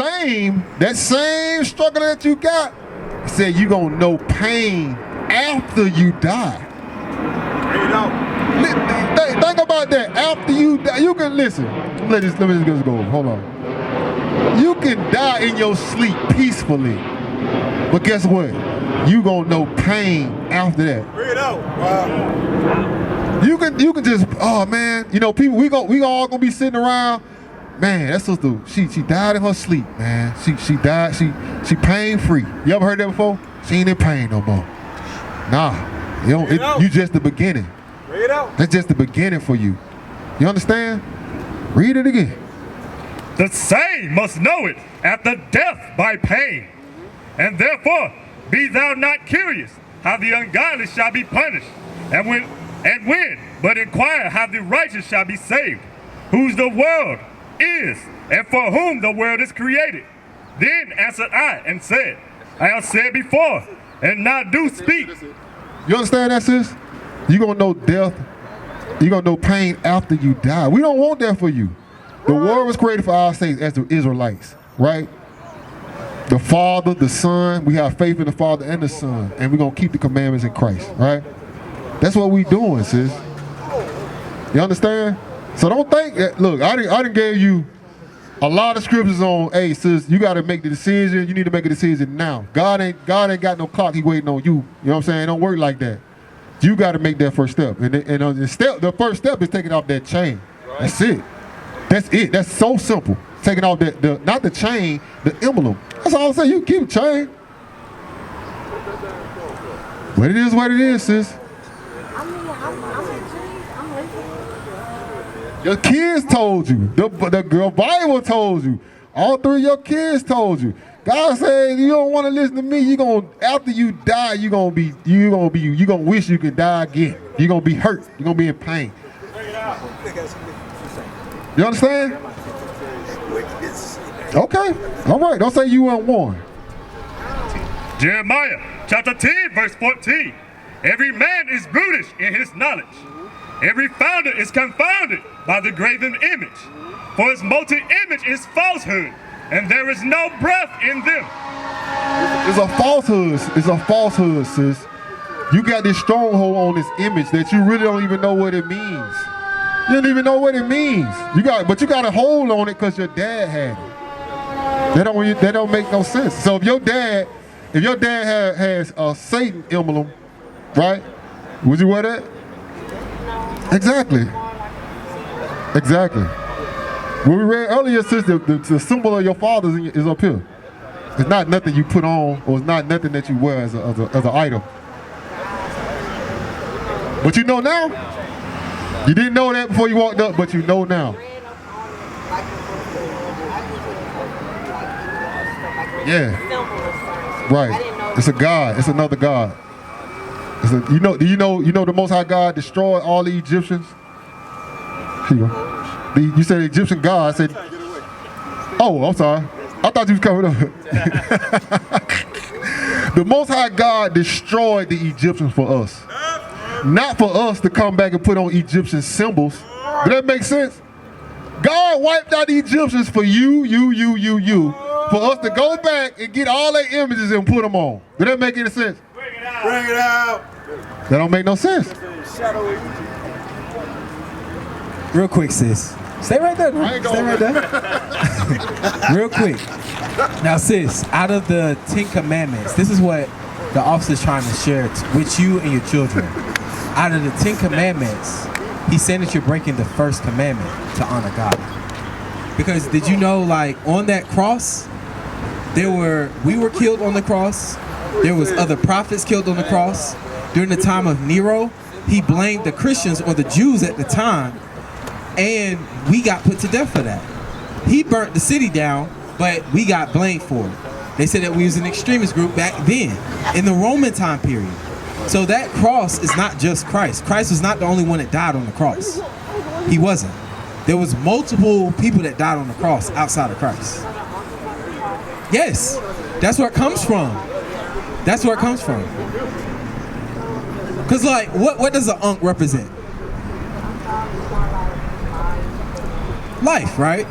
that same struggle that you got, it said you gonna know pain after you die. You know. Think about that. After you die, you can listen. Let me just go. Hold on. You can die in your sleep peacefully, but guess what? You gonna know pain after that. Bring it out. Wow. You can just, oh man, you know, people, we all gonna be sitting around. Man, that sister, she died in her sleep, man. She died, she pain free. You ever heard that before? She ain't in pain no more. Nah, you just the beginning. Bring it out. That's just the beginning for you. You understand? Read it again. The same must know it after death by pain. And therefore, be thou not curious how the ungodly shall be punished, and when, but inquire how the righteous shall be saved, whose the world is, and for whom the world is created. Then answered I and said, I have said before, and now do speak. You understand that, sis? You're gonna know death, you're gonna know pain after you die. We don't want that for you. The world was created for our sakes as the Israelites, right? The Father, the Son, we have faith in the Father and the Son, and we're gonna keep the commandments in Christ, right? That's what we doing, sis. You understand? So don't think that, look, I done gave you a lot of scriptures on, hey, sis, you gotta make the decision, you need to make a decision now. God ain't got no clock, he waiting on you. You know what I'm saying? It don't work like that. You gotta make that first step. And the first step is taking off that chain. Right. That's it. That's it. That's so simple. Taking off not the chain, the emblem. That's all I'm saying. You keep a chain. But it is what it is, sis. Your kids told you. The girl Bible told you. All three of your kids told you. God said you don't want to listen to me. After you die, you gonna wish you could die again. You're gonna be hurt. You're gonna be in pain. You understand? Okay. All right. Don't say you weren't warned. Jeremiah chapter 10, verse 14. Every man is brutish in his knowledge. Every founder is confounded by the graven image. For his molten image is falsehood, and there is no breath in them. It's a falsehood. It's a falsehood, sis. You got this stronghold on this image that you really don't even know what it means. You don't even know what it means. But you got a hold on it because your dad had it. That don't make no sense. So if your dad has a Satan emblem, right? Would you wear that? Exactly. When we read earlier, sis, the symbol of your father is up here. It's not nothing you put on, or it's not nothing that you wear as an item. But you know now. You didn't know that before you walked up, but you know now. Yeah. Right. It's a God. It's another God. Do you know the Most High God destroyed all the Egyptians? Here you go. You said the Egyptian God. I said, oh, I'm sorry. I thought you was coming up. The Most High God destroyed the Egyptians for us. Not for us to come back and put on Egyptian symbols. Does that make sense? God wiped out the Egyptians for you. For us to go back and get all their images and put them on. Does that make any sense? Bring it out. That don't make no sense. Real quick, sis. Stay right there. Stay right there. Real quick. Now, sis, out of the 10 commandments, this is what the officer's trying to share with you and your children. Out of the 10 commandments, he's saying that you're breaking the first commandment to honor God. Because did you know, like, on that cross, we were killed on the cross. There was other prophets killed on the cross. During the time of Nero, he blamed the Christians or the Jews at the time, and we got put to death for that. He burnt the city down, but we got blamed for it. They said that we was an extremist group back then, in the Roman time period. So that cross is not just Christ. Christ was not the only one that died on the cross. He wasn't. There was multiple people that died on the cross outside of Christ. Yes, that's where it comes from. That's where it comes from. Because, like, what does an Ankh represent? Life, right?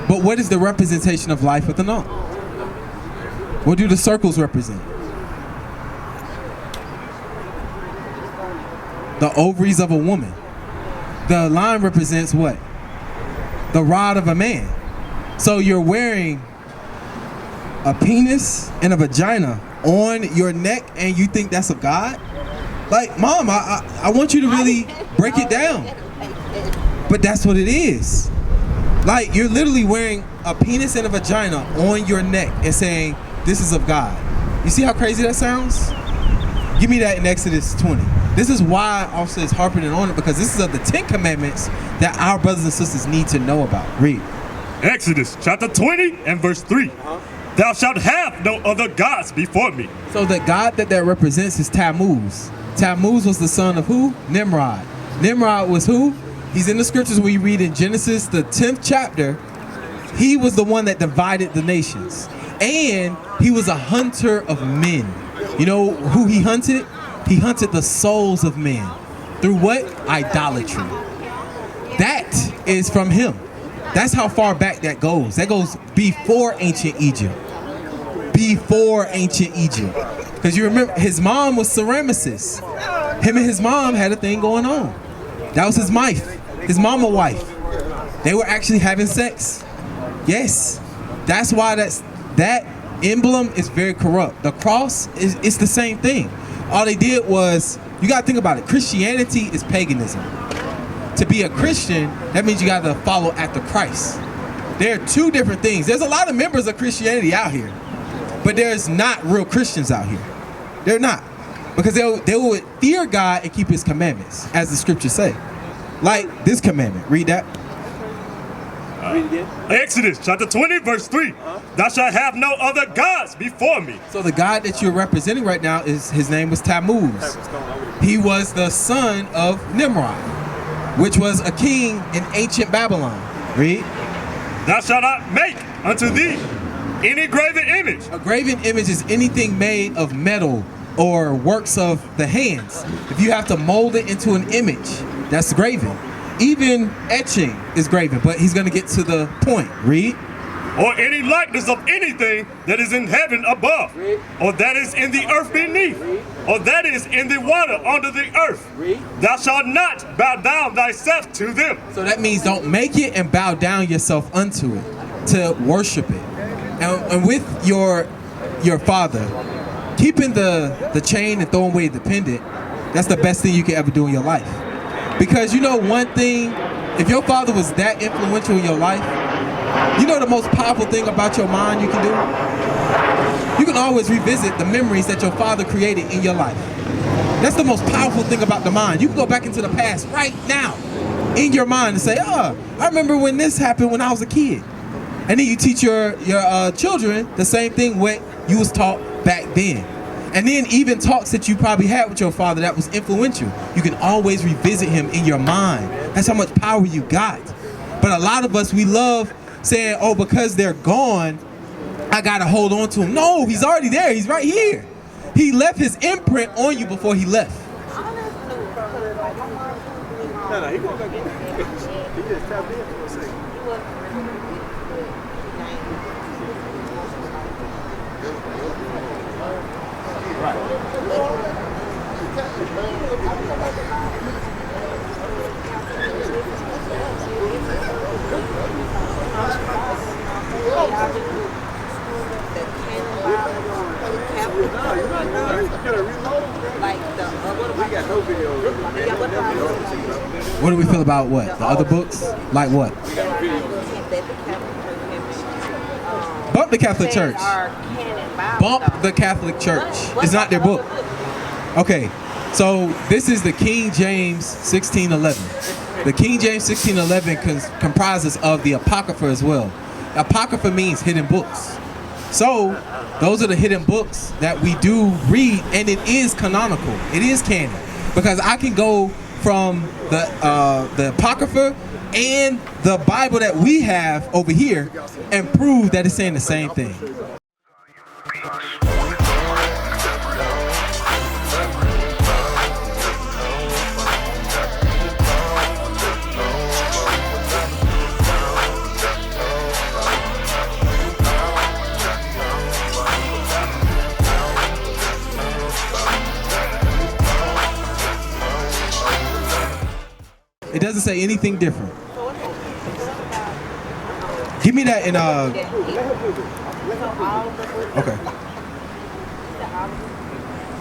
But what is the representation of life with an Ankh? What do the circles represent? The ovaries of a woman. The line represents what? The rod of a man. So you're wearing a penis and a vagina on your neck and you think that's of God? Like, Mom, I want you to really break it down. But that's what it is. Like, you're literally wearing a penis and a vagina on your neck and saying, this is of God. You see how crazy that sounds? Give me that in Exodus 20. This is why Officer is harping on it, because this is of the 10 commandments that our brothers and sisters need to know about. Read. Exodus chapter 20 and verse 3. Thou shalt have no other gods before me. So the God that represents is Tammuz. Tammuz was the son of who? Nimrod. Nimrod was who? He's in the scriptures we read in Genesis, the 10th chapter. He was the one that divided the nations. And he was a hunter of men. You know who he hunted? He hunted the souls of men. Through what? Idolatry. That is from him. That's how far back that goes. That goes before ancient Egypt. Before ancient Egypt. Because you remember, his mom was ceramicist. Him and his mom had a thing going on. That was his wife. His mama wife. They were actually having sex. Yes. That's why that emblem is very corrupt. The cross it's the same thing. All they did was, you gotta think about it. Christianity is paganism. To be a Christian, that means you gotta follow after Christ. There are two different things. There's a lot of members of Christianity out here, but there's not real Christians out here. They're not. Because they would fear God and keep his commandments, as the scriptures say. Like this commandment. Read that. Read again. Exodus chapter 20 verse 3. Thou shalt have no other gods before me. So the God that you're representing right now, his name was Tammuz. He was the son of Nimrod, which was a king in ancient Babylon. Read. Thou shalt not make unto thee any graven image. A graven image is anything made of metal or works of the hands. If you have to mold it into an image, that's graven. Even etching is graven, but he's going to get to the point. Read. Or any likeness of anything that is in heaven above, or that is in the earth beneath, or that is in the water under the earth. Thou shalt not bow down thyself to them. So that means don't make it and bow down yourself unto it, to worship it. And with your father, keeping the chain and throwing away the pendant, that's the best thing you can ever do in your life. Because you know one thing, if your father was that influential in your life, you know the most powerful thing about your mind you can do? You can always revisit the memories that your father created in your life. That's the most powerful thing about the mind. You can go back into the past right now in your mind and say, I remember when this happened when I was a kid. And then you teach your children the same thing what you was taught back then. And then even talks that you probably had with your father that was influential, you can always revisit him in your mind. That's how much power you got. But a lot of us, we love saying, oh, because they're gone, I gotta hold on to him. No, he's already there. He's right here. He left his imprint on you before he left. No, he won't go get it. He just tapped in for a second. What do we feel about what? The other books? Like what? Bump the Catholic Church. Bump the Catholic Church. It's not their book. Okay, so this is the King James 1611. The King James 1611 comprises of the Apocrypha as well. Apocrypha means hidden books. So those are the hidden books that we do read, and it is canonical. It is canon. Because I can go from the Apocrypha and the Bible that we have over here and prove that it's saying the same thing. doesn't say anything different. Give me that in okay.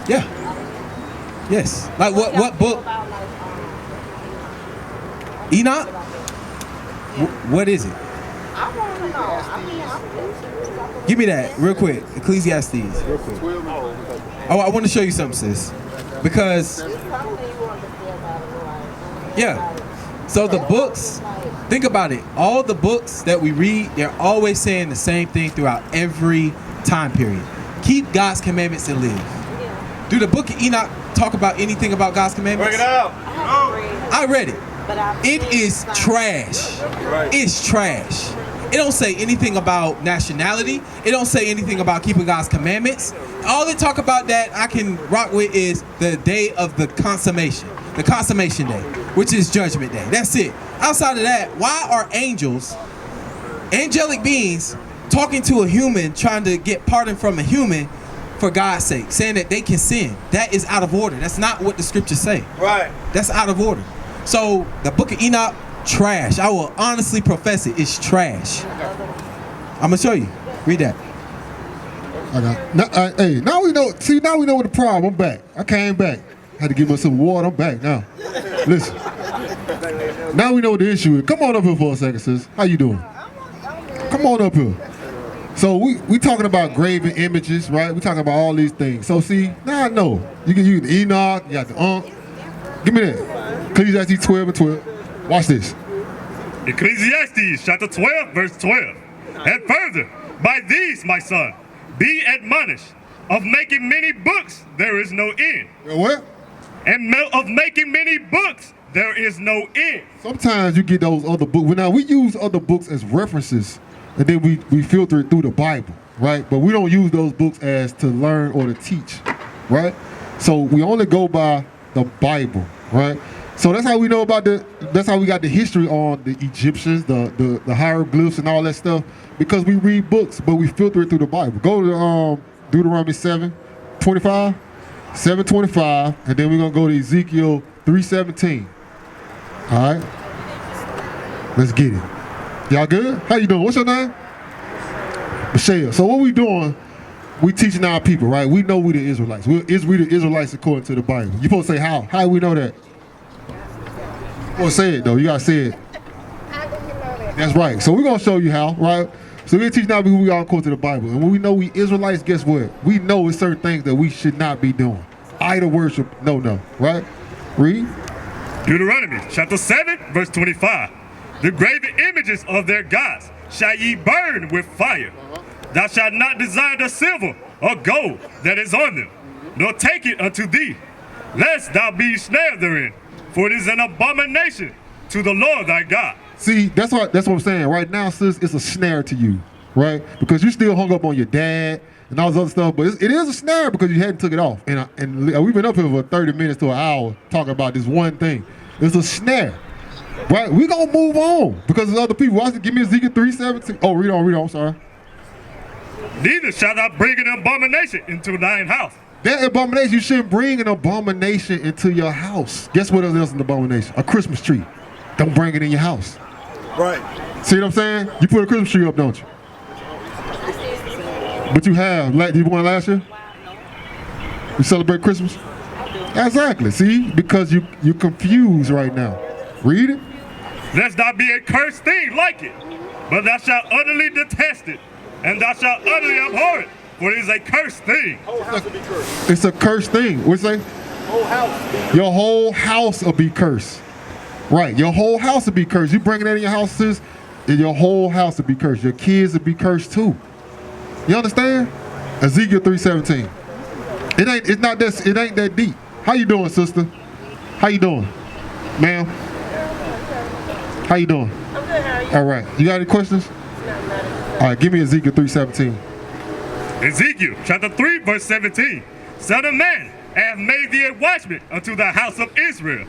Yeah. Yes. Like what book? Enoch? What is it? Give me that real quick. Ecclesiastes. Real quick. Oh, I want to show you something, sis. Because yeah. So the books, think about it. All the books that we read, they're always saying the same thing throughout every time period. Keep God's commandments and live. Do the book of Enoch talk about anything about God's commandments? Bring it out. I read it. It is trash. It's trash. It don't say anything about nationality. It don't say anything about keeping God's commandments. All they talk about that I can rock with is the day of the consummation day, which is Judgment Day. That's it. Outside of that, why are angels, angelic beings, talking to a human, trying to get pardon from a human for God's sake, saying that they can sin? That is out of order. That's not what the scriptures say. Right. That's out of order. So the book of Enoch, trash. I will honestly profess it. It's trash. I'm gonna show you. Read that. I got. Hey, now we know. See, now we know what the problem. I'm back. I came back. Had to give us some water. I'm back now. Listen. Now we know what the issue is. Come on up here for a second, sis. How you doing? Come on up here. So we talking about graven images, right? We talking about all these things. So see, now I know. You can use Enoch. You got the Ankh. Give me that. Ecclesiastes 12 and 12. Watch this. Ecclesiastes chapter 12, verse 12. And further, by these, my son, be admonished. Of making many books, there is no end. What? And of making many books, there is no end. Sometimes you get those other books. Now, we use other books as references, and then we filter it through the Bible, right? But we don't use those books as to learn or to teach, right? So we only go by the Bible, right? So that's how we know about that's how we got the history on the Egyptians, the hieroglyphs and all that stuff, because we read books, but we filter it through the Bible. Go to Deuteronomy 7:25, 7:25, and then we're gonna go to Ezekiel 3:17. All right, let's get it. Y'all good? How you doing? What's your name? Michelle. So what we doing? We teaching our people, right? We know we the Israelites. We the Israelites according to the Bible. You supposed to say how? How do we know that? Well, say it though. You gotta say it. How do you know that? That's right. So we're gonna show you how, right? So we're teaching our people we are according to the Bible. And when we know we Israelites, guess what? We know it's certain things that we should not be doing. Idol worship, no, right? Read. Deuteronomy chapter 7, verse 25. The graven images of their gods shall ye burn with fire. Thou shalt not desire the silver or gold that is on them, nor take it unto thee, lest thou be snared therein. For it is an abomination to the Lord thy God. See, that's what I'm saying. Right now, sis, it's a snare to you, right? Because you still hung up on your dad and all this other stuff, but it is a snare because you hadn't took it off. And we've been up here for 30 minutes to an hour talking about this one thing. It's a snare, right? We're going to move on because there's other people. Give me Ezekiel 3:17. Oh, read on, I'm sorry. Neither shalt thou bring an abomination into thine house. That abomination, you shouldn't bring an abomination into your house. Guess what else is an abomination? A Christmas tree. Don't bring it in your house. Right. See what I'm saying? You put a Christmas tree up, don't you? But you have. Did you want last year? You celebrate Christmas? Exactly. See? Because you're confused right now. Read it. Lest thou be a cursed thing like it, but thou shalt utterly detest it, and thou shalt utterly abhor it. For it is a cursed thing. Whole house will be cursed. It's a cursed thing. What's it say? Whole house. Your whole house will be cursed. Right. Your whole house will be cursed. You bringing that in your house, sis, and your whole house will be cursed. Your kids will be cursed too. You understand? Ezekiel 3:17. It ain't that deep. How you doing, sister? How you doing? Ma'am? How you doing? I'm good, how are you? All right. You got any questions? No, not All right, give me Ezekiel 3:17. Ezekiel chapter 3, verse 17. Son of man, I have made thee a watchman unto the house of Israel.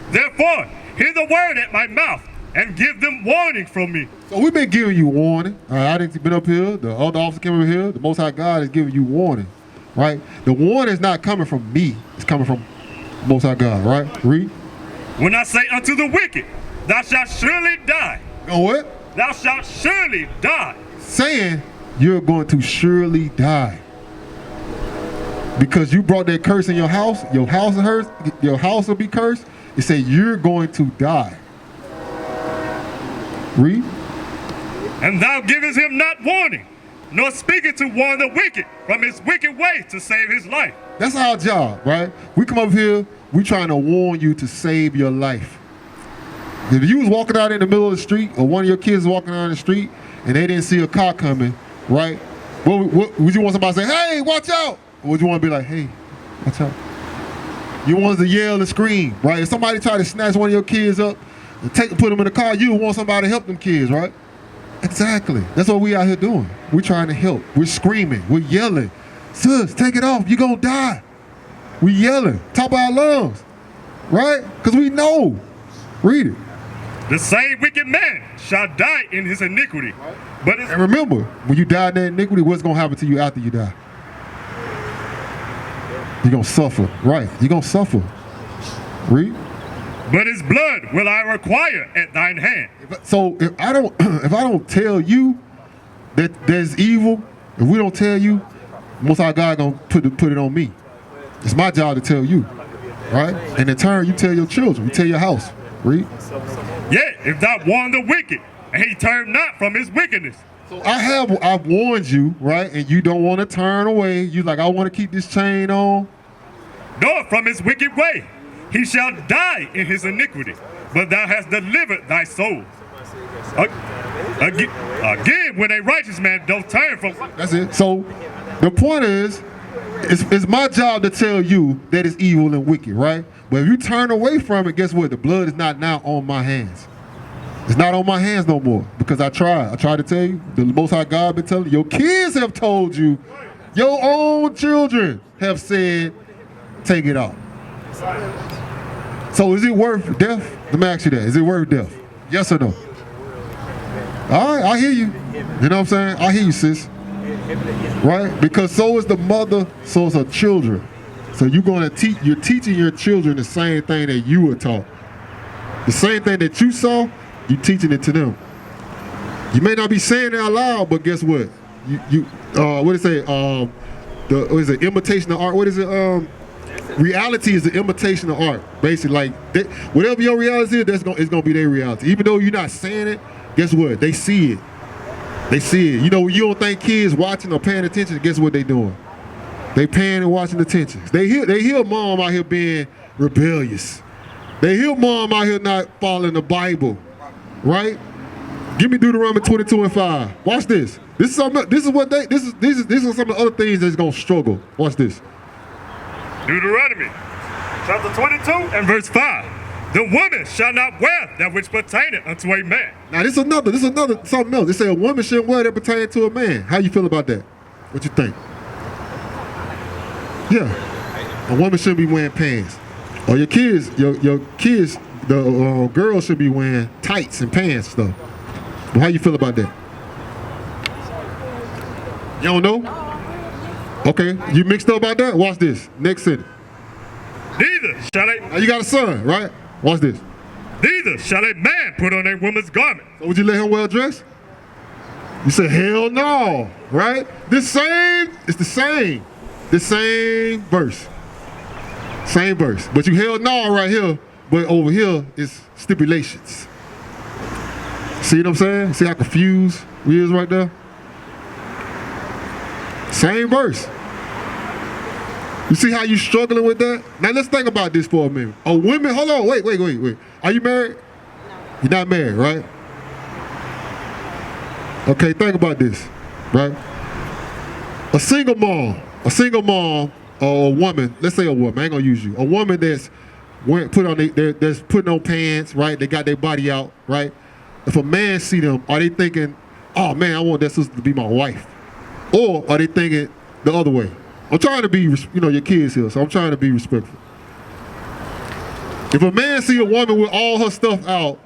Therefore, hear the word at my mouth, and give them warning from me. So we've been giving you warning. I didn't been up here. The other officer came over here. The Most High God is giving you warning, right? The warning is not coming from me. It's coming from Most High God, right? Read. When I say unto the wicked, thou shalt surely die. Go what? Thou shalt surely die. Saying you're going to surely die. Because you brought that curse in your house will be cursed. It said you're going to die. Read. And thou givest him not warning, nor speakest to warn the wicked from his wicked way to save his life. That's our job, right? We come up here, we trying to warn you to save your life. If you was walking out in the middle of the street, or one of your kids walking out in the street, and they didn't see a car coming, right? What would you want somebody to say, hey, watch out? Or would you want to be like, hey, watch out? You want to yell and scream, right? If somebody try to snatch one of your kids up and put them in the car, you want somebody to help them kids, right? Exactly. That's what we out here doing. We're trying to help. We're screaming. We're yelling. Sis, take it off. You're going to die. We yelling. Top of our lungs. Right? Because we know. Read it. The same wicked man shall die in his iniquity. But And remember, when you die in that iniquity, what's going to happen to you after you die? You're going to suffer. Right. You're going to suffer. Read. But his blood will I require at thine hand. So if I don't tell you that there's evil, if we don't tell you, Most High God gonna put it on me. It's my job to tell you, right? And in turn, you tell your children, you tell your house. Read. Yet if thou warn the wicked, and he turn not from his wickedness. So I've warned you, right? And you don't want to turn away. You like, I want to keep this chain on. Nor from his wicked way. He shall die in his iniquity, but thou hast delivered thy soul. Again, when a righteous man doth turn from... That's it. So the point is, it's my job to tell you that it's evil and wicked, right? But if you turn away from it, guess what? The blood is not now on my hands. It's not on my hands no more because I tried. I tried to tell you. The Most High God been telling you. Your kids have told you. Your own children have said, take it off. So is it worth death? Let me ask you that. Is it worth death? Yes or no? All right, I hear you. You know what I'm saying? I hear you, sis. Right? Because so is the mother, so is her children. So you're teaching your children the same thing that you were taught. The same thing that you saw, you're teaching it to them. You may not be saying it out loud, but guess what? What is it? What is it? Imitation of art. What is it? Reality is the imitation of art. Basically, like whatever your reality is, it's gonna be their reality. Even though you're not saying it, guess what? They see it. They see it. You know, you don't think kids watching or paying attention. Guess what they doing? They paying and watching attention. They hear mom out here being rebellious. They hear mom out here not following the Bible, right? Give me Deuteronomy 22:5. Watch this. This is some of the other things that's gonna struggle. Watch this. Deuteronomy chapter 22 and verse 5. The woman shall not wear that which pertaineth unto a man. Now this is another something else. They say a woman shouldn't wear that pertaining to a man. How you feel about that? What you think? Yeah, a woman shouldn't be wearing pants. Or your kids, the girls should be wearing tights and pants stuff. Well, how you feel about that? You don't know? Okay, you mixed up about that? Watch this. Next sentence. Neither shall Now you got a son, right? Watch this. Neither shall a man put on a woman's garment. So would you let him well dressed? You say, hell no, right? It's the same. The same verse. Same verse. But you held no right here, but over here is stipulations. See what I'm saying? See how confused we is right there? Same verse. You see how you struggling with that? Now let's think about this for a minute. A woman, hold on, wait. Are you married? No. You're not married, right? Okay, think about this, right? A single mom, or a woman, let's say a woman, I ain't gonna use you. A woman that's putting on pants, right? They got their body out, right? If a man see them, are they thinking, oh man, I want that sister to be my wife? Or are they thinking the other way? I'm trying to be, your kids here, so I'm trying to be respectful. If a man see a woman with all her stuff out,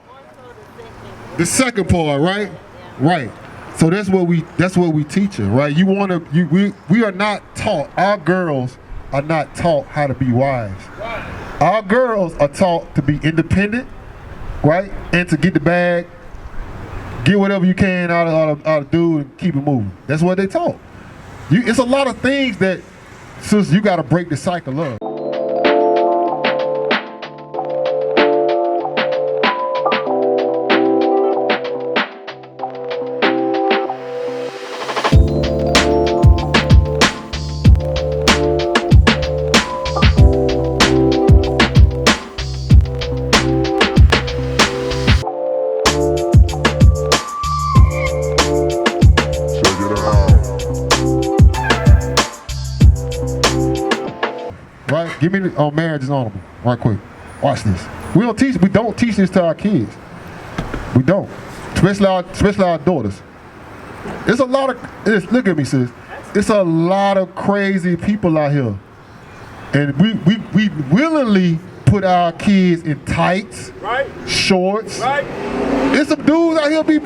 the second part, right? Right. So that's what we teaching, right? We are not taught, our girls are not taught how to be wives. Our girls are taught to be independent, right? And to get the bag, get whatever you can out of dude and keep it moving. That's what they taught. It's a lot of things that, sis, you got to break the cycle of. Right? Give me the marriage is honorable. Right quick. Watch this. We don't teach this to our kids. We don't. Especially our daughters. It's a lot of look at me, sis. It's a lot of crazy people out here. And we willingly put our kids in tights, Right. shorts. Right. There's some dudes out here be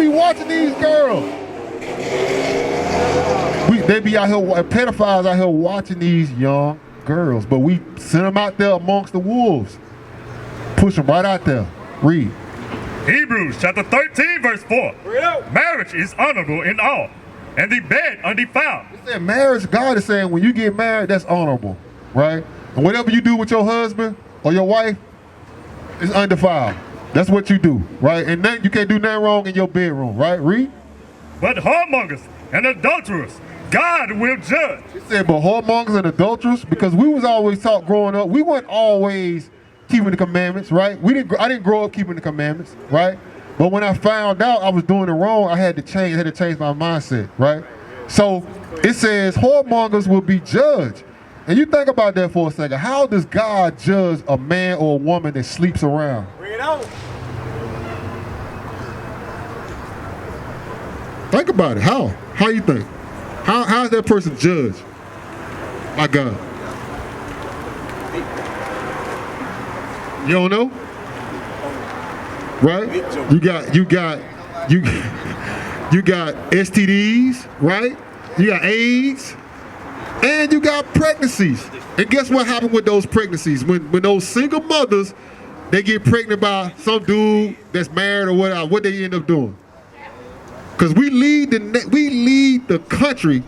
watching these girls. They be out here, pedophiles out here watching these young girls, but we send them out there amongst the wolves. Push them right out there. Read. Hebrews chapter 13, verse 4. Bring it out. Marriage is honorable in all, and the bed undefiled. It said marriage, God is saying when you get married, that's honorable, right? And whatever you do with your husband or your wife is undefiled. That's what you do, right? And then you can't do nothing wrong in your bedroom, right? Read. But whoremongers and adulterers, God will judge. It said, but whoremongers and adulterers, because we was always taught growing up, we weren't always keeping the commandments, right? I didn't grow up keeping the commandments, right? But when I found out I was doing it wrong, I had to change my mindset, right? So it says whoremongers will be judged. And you think about that for a second. How does God judge a man or a woman that sleeps around? Bring it out. Think about it. How? How you think? How is that person judged by God? You don't know? Right? You got STDs, right? You got AIDS, and you got pregnancies. And guess what happened with those pregnancies? When those single mothers, they get pregnant by some dude that's married or whatever, what they end up doing? Because we lead the country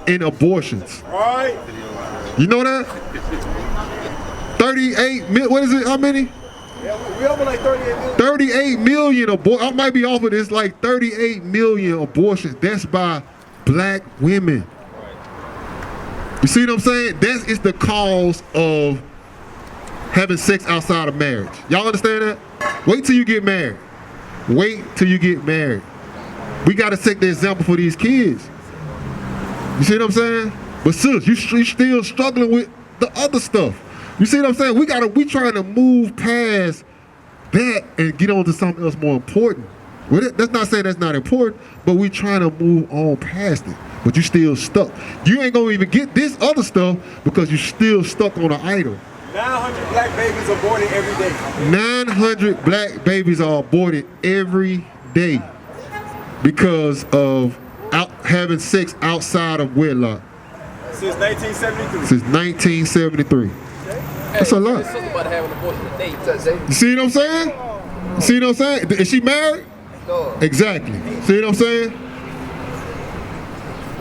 in abortions. Right. You know that? 38 million, what is it, how many? Yeah, we over like 38 million. 38 million abortions, I might be off of this, like 38 million abortions. That's by black women. You see what I'm saying? That is the cause of having sex outside of marriage. Y'all understand that? Wait till you get married. Wait till you get married. We got to set the example for these kids. You see what I'm saying? But sis, you still struggling with the other stuff. You see what I'm saying? We trying to move past that and get on to something else more important. Well, that's not saying that's not important, but we trying to move on past it. But you still stuck. You ain't gonna even get this other stuff because you still stuck on an idol. 900 black babies aborted every day. 900 black babies are aborted every day because of having sex outside of wedlock. Since 1973. Since 1973. That's a lot. You see what I'm saying? You see what I'm saying? Is she married? No. Exactly. See what I'm saying?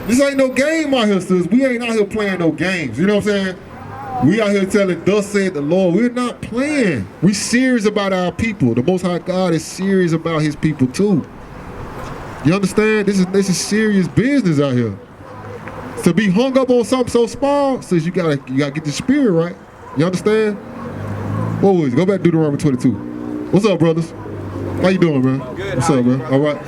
This ain't no game out here, sis. We ain't out here playing no games. You know what I'm saying? We out here telling, thus said the Lord. We're not playing. We serious about our people. The Most High God is serious about his people too. You understand? This is serious business out here. To be hung up on something so small, says you gotta get the spirit right. You understand? What was it? Go back to Deuteronomy 22. What's up, brothers? How you doing, man? Good. What's up, man? All right.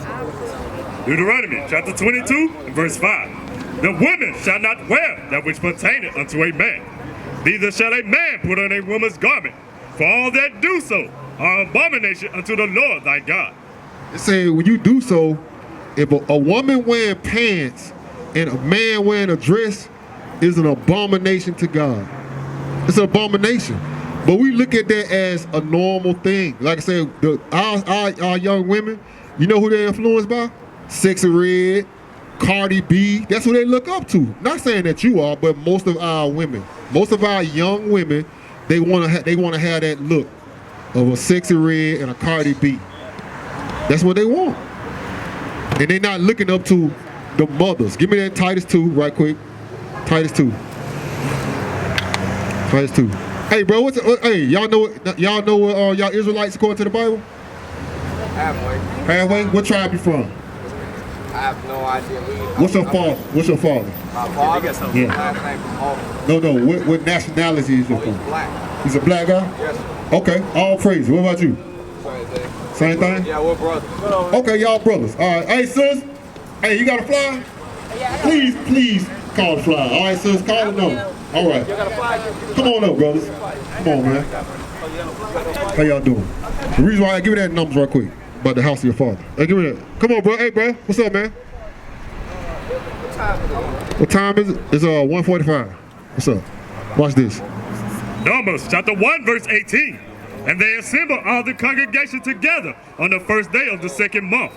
Deuteronomy chapter 22, verse 5. The woman shall not wear that which pertaineth unto a man, neither shall a man put on a woman's garment, for all that do so are abomination unto the Lord thy God. It say when you do so, if a woman wearing pants and a man wearing a dress is an abomination to God. It's an abomination. But we look at that as a normal thing. Like I said, our young women, you know who they're influenced by? Sexy Red, Cardi B. That's who they look up to. Not saying that you are, but most of our women, most of our young women, they want to have that look. of a sexy red and a Cardi B. That's what they want. And they're not looking up to the mothers. Give me that Titus 2 right quick. Titus 2. Titus 2. Hey, bro, hey, y'all know what y'all Israelites according to the Bible? Halfway. Halfway? What tribe you from? I have no idea. What's your father? What's your father? My father? Yeah. Last name from Hall. No. What nationality is your He's father? black. He's a black guy? Yes, sir. Okay, all praise. What about you? Same thing. Same thing? Yeah, we're brothers. Okay, y'all brothers. All right. Hey, sis. Hey, you got a fly? Please call the fly. All right, sis, call the number. All right. Come on up, brothers. Come on, man. How y'all doing? The reason why I give me that numbers right quick about the house of your father. Hey, give me that. Come on, bro. Hey, bro. What's up, man? What time is it? It's 1:45. What's up? Watch this. Numbers chapter 1 verse 18. And they assembled all the congregation together on the first day of the second month.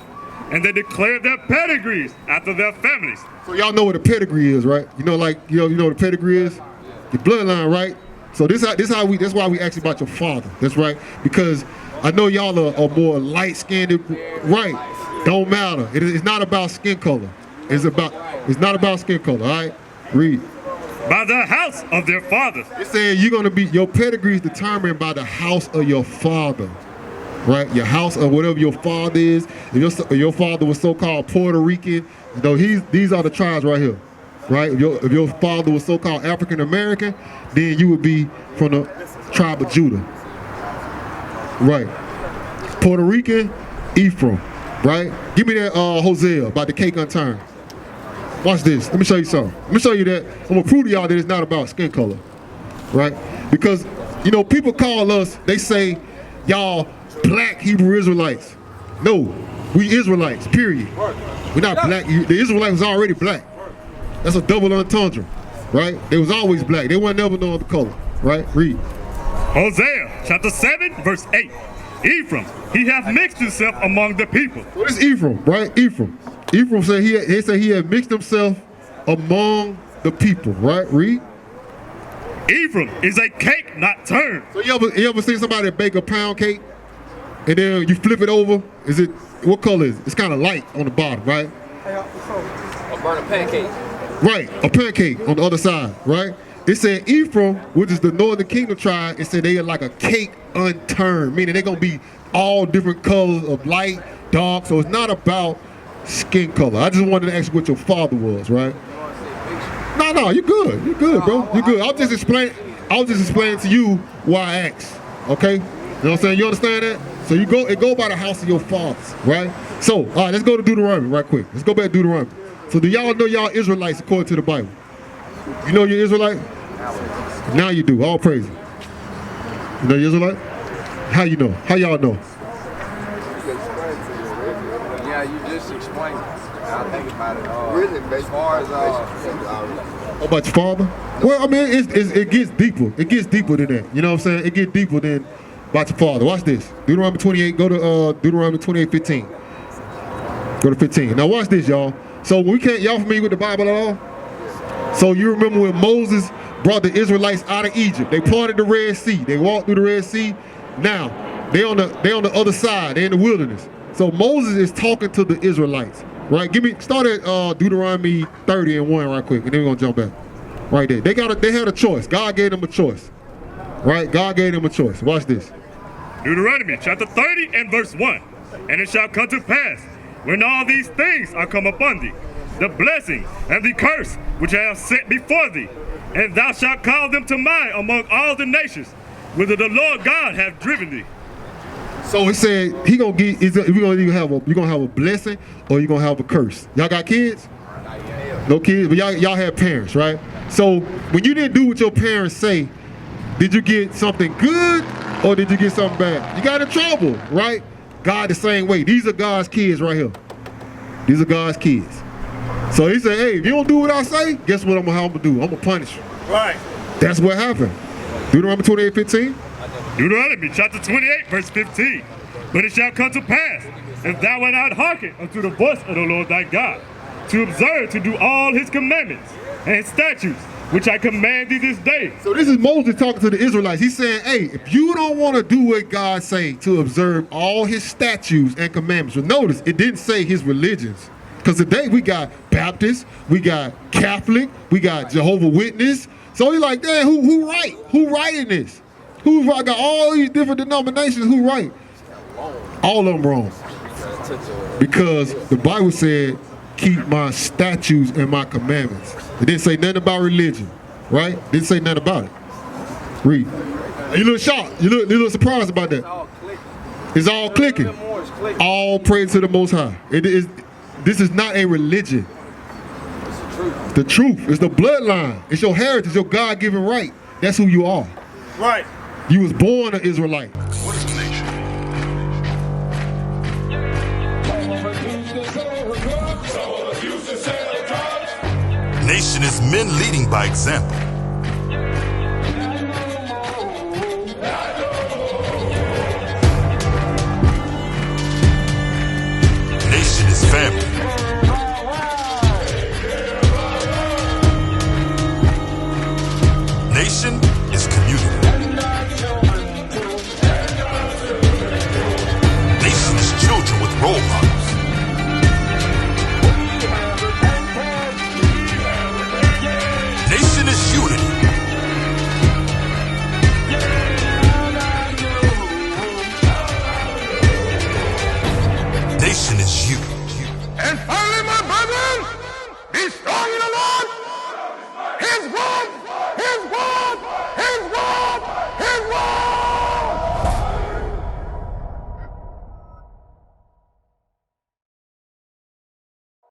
And they declared their pedigrees after their families. So y'all know what a pedigree is, right? You know, like you know what a pedigree is? The bloodline, right? So that's why we asked you about your father. That's right. Because I know y'all are more light-skinned, right? Don't matter. It's not about skin color. It's not about skin color, all right? Read. By the house of their fathers. It said your pedigree is determined by the house of your father, right? Your house of whatever your father is. If your father was so-called Puerto Rican, these are the tribes right here, right? If your father was so-called African American, then you would be from the tribe of Judah, right? Puerto Rican, Ephraim, right? Give me that Hosea about the cake unturned. Watch this. Let me show you something. Let me show you that. I'm gonna prove to y'all that it's not about skin color, right? Because people call us. They say y'all black Hebrew Israelites. No, we Israelites. Period. We're not black. The Israelites was already black. That's a double entendre, right? They was always black. They weren't never no other color, right? Read. Hosea chapter 7 verse 8. Ephraim, he hath mixed himself among the people. What is Ephraim, right? Ephraim said he had mixed himself among the people, right? Read. Ephraim is a cake not turned. So you ever seen somebody bake a pound cake and then you flip it over? What color is it? It's kind of light on the bottom, right? A burnt pancake. Right, a pancake on the other side, right? It said Ephraim, which is the northern kingdom tribe, it said they are like a cake unturned, meaning they're gonna be all different colors of light, dark. So it's not about skin color. I just wanted to ask you what your father was, right? No, you're good. You're good, bro. You're good. I was just explaining to you why I asked. Okay? You know what I'm saying? You understand that? So it go by the house of your fathers, right? So, all right, let's go to Deuteronomy right quick. Let's go back to Deuteronomy. So do y'all know y'all Israelites according to the Bible? You know you're Israelite? Now you do. All praise. You know you're Israelite? How you know? How y'all know? Yeah, you just explained it. I'll think about it. Really, as far as About your father? Well, I mean, it gets deeper. It gets deeper than that. You know what I'm saying? It gets deeper than about your father. Watch this. Deuteronomy 28. Go to Deuteronomy 28:15. Go to 15. Now watch this, y'all. So y'all familiar with the Bible at all? So you remember when Moses brought the Israelites out of Egypt? They parted the Red Sea. They walked through the Red Sea. Now they on the other side. They're in the wilderness. So Moses is talking to the Israelites, right? Start at Deuteronomy 30:1 right quick, and then we're gonna jump back. Right there. They had a choice. God gave them a choice, right? God gave them a choice. Watch this. Deuteronomy chapter 30 and verse 1. And it shall come to pass, when all these things are come upon thee, the blessing and the curse which I have set before thee, and thou shalt call them to mind among all the nations, whither the Lord God hath driven thee. So it said you're gonna have a blessing or you're gonna have a curse. Y'all got kids? No kids, but y'all have parents, right? So when you didn't do what your parents say, did you get something good or did you get something bad? You got in trouble, right? God the same way. These are God's kids right here. These are God's kids. So he said, hey, if you don't do what I say, guess what I'm gonna do? I'm gonna punish you. Right. That's what happened. Deuteronomy 28:15. Deuteronomy chapter 28 verse 15. But it shall come to pass, if thou wilt not hearken unto the voice of the Lord thy God, to observe to do all his commandments and his statutes which I command thee this day. So this is Moses talking to the Israelites. He's saying, hey, if you don't want to do what God say to observe all his statutes and commandments, but notice it didn't say his religions. Because today we got Baptist, we got Catholic, we got Jehovah's Witness. So he's like, damn, who right? Who right in this? Who's right? Got all these different denominations, who right? All of them wrong. Because the Bible said, keep my statutes and my commandments. It didn't say nothing about religion, right? It didn't say nothing about it. Read. You look shocked. You look surprised about that. It's all clicking. All praise to the Most High. This is not a religion. It's the truth. It's the bloodline. It's your heritage, your God-given right. That's who you are. Right. You was born an Israelite. What is a nation? Nation is men leading by example. Nation is family. Nation is community. Nation is children with role models. Nation is unity. Nation is you. And